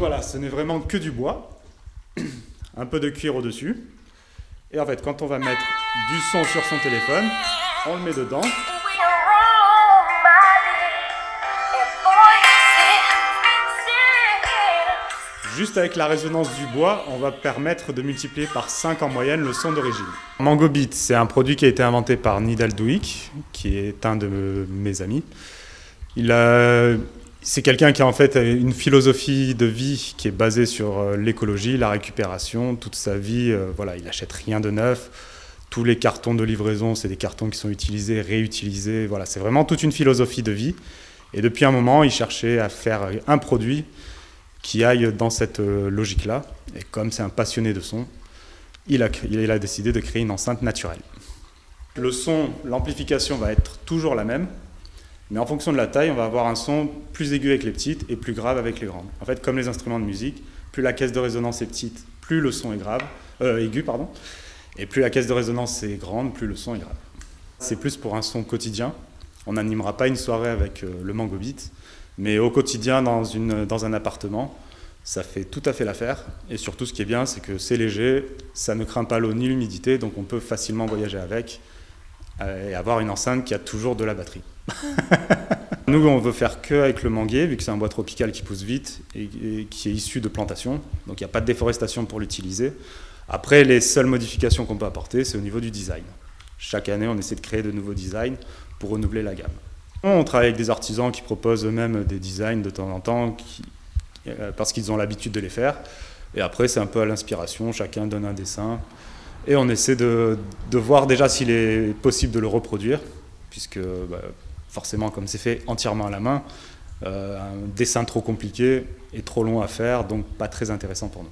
voilà, ce n'est vraiment que du bois, un peu de cuir au-dessus. Et en fait, quand on va mettre du son sur son téléphone, on le met dedans. Juste avec la résonance du bois, on va permettre de multiplier par 5 en moyenne le son d'origine. Mangobeat, c'est un produit qui a été inventé par Nidal Douik, qui est un de mes amis. C'est quelqu'un qui a en fait une philosophie de vie qui est basée sur l'écologie, la récupération. Toute sa vie, voilà, il n'achète rien de neuf. Tous les cartons de livraison, c'est des cartons qui sont utilisés, réutilisés. Voilà, c'est vraiment toute une philosophie de vie. Et depuis un moment, il cherchait à faire un produit qui aille dans cette logique-là. Et comme c'est un passionné de son, il a décidé de créer une enceinte naturelle. Le son, l'amplification va être toujours la même, mais en fonction de la taille, on va avoir un son plus aigu avec les petites et plus grave avec les grandes. En fait, comme les instruments de musique, plus la caisse de résonance est petite, plus le son est aigu, pardon. Et plus la caisse de résonance est grande, plus le son est grave. C'est plus pour un son quotidien. On n'animera pas une soirée avec le Mangobeat, mais au quotidien, dans un appartement, ça fait tout à fait l'affaire. Et surtout, ce qui est bien, c'est que c'est léger, ça ne craint pas l'eau ni l'humidité, donc on peut facilement voyager avec et avoir une enceinte qui a toujours de la batterie. Nous, on veut faire que avec le manguier, vu que c'est un bois tropical qui pousse vite et qui est issu de plantations. Donc il n'y a pas de déforestation pour l'utiliser. Après, les seules modifications qu'on peut apporter, c'est au niveau du design. Chaque année, on essaie de créer de nouveaux designs pour renouveler la gamme. On travaille avec des artisans qui proposent eux-mêmes des designs de temps en temps, parce qu'ils ont l'habitude de les faire. Et après, c'est un peu à l'inspiration, chacun donne un dessin. Et on essaie de voir déjà s'il est possible de le reproduire, puisque forcément, comme c'est fait entièrement à la main, un dessin trop compliqué et trop long à faire, donc pas très intéressant pour nous.